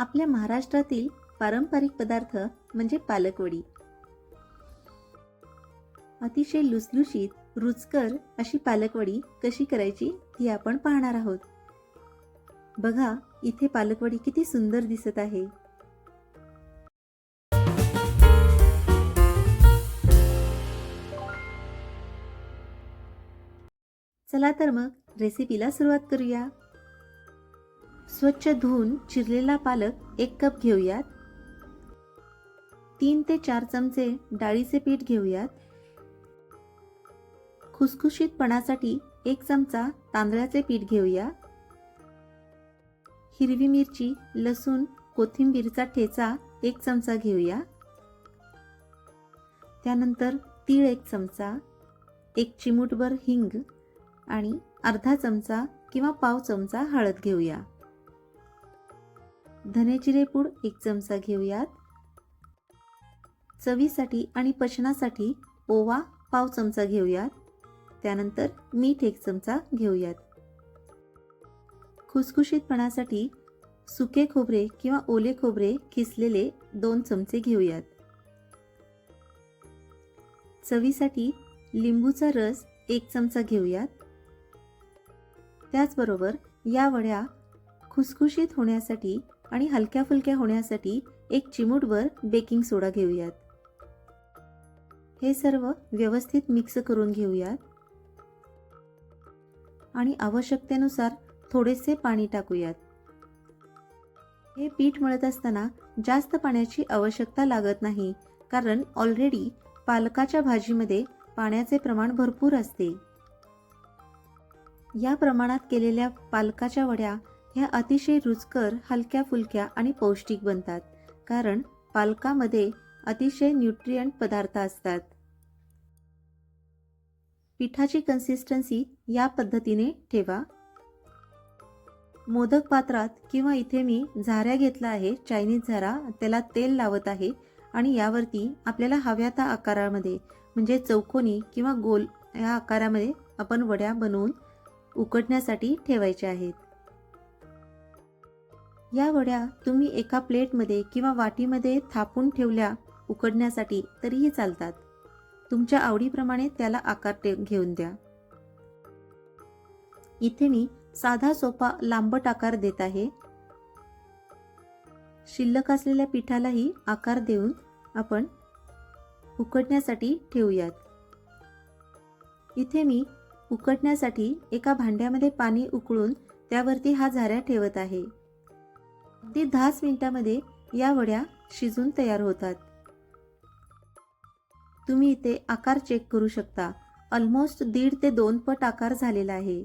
आपल्या महाराष्ट्रातील पारंपरिक पदार्थ म्हणजे पालकवडी. अतिशय लुसलुशीत रुचकर अशी पालकवडी कशी करायची ती आपण पाहणार आहोत. बघा, इथे पालकवडी किती सुंदर दिसत आहे. चला तर मग रेसिपीला सुरुवात करूया. स्वच्छ धुवून चिरलेला पालक 1 कप घेऊयात. 3 ते 4 चमचे डाळीचे पीठ घेऊयात. खुसखुशीतपणासाठी 1 चमचा तांदळाचे पीठ घेऊया. हिरवी मिरची, लसूण, कोथिंबीरचा ठेचा 1 चमचा घेऊया. त्यानंतर तीळ 1 चमचा, 1 चिमूटभर हिंग आणि अर्धा चमचा किंवा पाव चमचा हळद घेऊया. धने जिरे पूड 1 चमचा घेऊयात. चवीसाठी आणि पचनासाठी ओवा पाव चमचा घेऊयात. त्यानंतर मीठ 1 चमचा घेऊयात. खुसखुशीतपणासाठी सुके खोबरे किंवा ओले खोबरे किसलेले 2 चमचे घेऊयात. चवीसाठी लिंबूचा रस 1 चमचा घेऊयात. त्याचबरोबर या वड्या खुसखुशीत होण्यासाठी आणि हलक्या फुलक्या होण्यासाठी 1 चिमूटभर बेकिंग सोडा घेऊयात. हे सर्व व्यवस्थित मिक्स करून घेऊयात आणि आवश्यकतेनुसार थोडेसे पाणी टाकूयात. हे पीठ मळत असताना जास्त पाण्याची आवश्यकता लागत नाही, कारण ऑलरेडी पालकाच्या भाजीमध्ये पाण्याचे प्रमाण भरपूर असते. या प्रमाणात केलेल्या पालकाच्या वड्या ह्या अतिशय रुचकर, हलक्या फुलक्या आणि पौष्टिक बनतात, कारण पालकामध्ये अतिशय न्यूट्रिएंट पदार्थ असतात. पिठाची कन्सिस्टन्सी या पद्धतीने ठेवा. मोदक पात्रात किंवा इथे मी झाऱ्या घेतला आहे, चायनीज झारा, त्याला तेल लावत आहे आणि यावरती आपल्याला हव्या त्या आकारामध्ये म्हणजे चौकोनी किंवा गोल या आकारामध्ये आपण वड्या बनवून उकडण्यासाठी ठेवायच्या आहेत. या वड्या तुम्ही एका प्लेटमध्ये किंवा वाटीमध्ये थापून ठेवल्या उकडण्यासाठी तरीही चालतात. तुमच्या आवडीप्रमाणे त्याला आकार घेऊन द्या. इथे मी साधा सोपा लांबट आकार देत आहे. शिल्लक असलेल्या पिठालाही आकार देऊन आपण उकडण्यासाठी ठेवूयात. इथे मी उकडण्यासाठी एका भांड्यामध्ये पाणी उकळून त्यावरती हा झाऱ्या ठेवत आहे. अगदी 10 मिनिटांमध्ये या वड्या शिजून तयार होतात. तुम्ही इथे आकार चेक करू शकता. ऑलमोस्ट 1.5 ते 2 पट आकार झालेला आहे.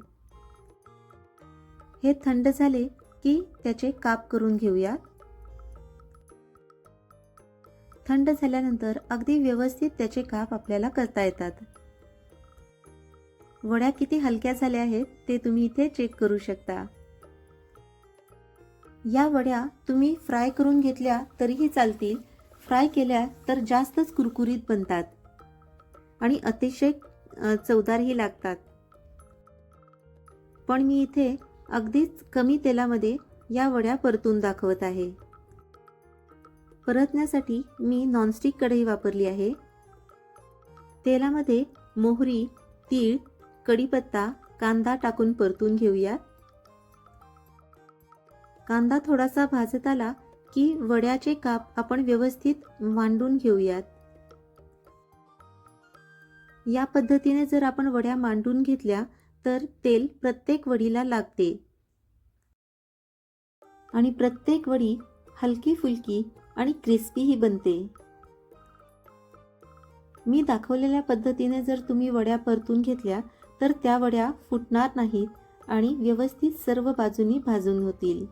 हे थंड झाले की त्याचे काप करून घेऊया. थंड झाल्यानंतर अगदी व्यवस्थित त्याचे काप आपल्याला करता येतात. वड्या किती हलक्या झाल्या आहेत ते तुम्ही इथे चेक करू शकता. या वड्या तुम्ही फ्राय करून घेतल्या तरीही चालतील. फ्राय केल्या तर जास्तच कुरकुरीत बनतात आणि अतिशय चवदारही लागतात. पण मी इथे अगदीच कमी तेलामध्ये या वड्या परतून दाखवत आहे. परतण्यासाठी मी नॉनस्टिक कढई वापरली आहे. तेलामध्ये मोहरी, तीळ, कढीपत्ता, कांदा टाकून परतून घेऊया. कांदा थोडासा भाजत आला की वड्याचे काप आपण व्यवस्थित मांडून घेऊयात. या पद्धतीने जर आपण वड्या मांडून घेतल्या तर तेल प्रत्येक वडीला लागते आणि प्रत्येक वडी हलकी फुलकी आणि क्रिस्पीही बनते. मी दाखवलेल्या पद्धतीने जर तुम्ही वड्या परतून घेतल्या तर त्या वड्या फुटणार नाहीत आणि व्यवस्थित सर्व बाजूनी भाजून होतील.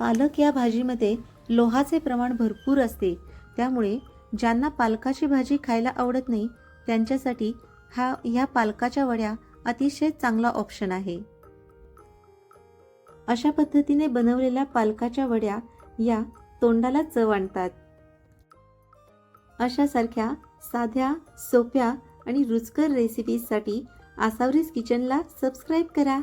पालक या भाजीमध्ये लोहाचे प्रमाण भरपूर असते, त्यामुळे ज्यांना पालकाची भाजी खायला आवडत नाही त्यांच्यासाठी ह्या पालकाच्या वड्या अतिशय चांगला ऑप्शन आहे. अशा पद्धतीने बनवलेल्या पालकाच्या वड्या या तोंडाला चव आणतात. अशासारख्या साध्या, सोप्या आणि रुचकर रेसिपीजसाठी आसावरीज किचनला सबस्क्राईब करा.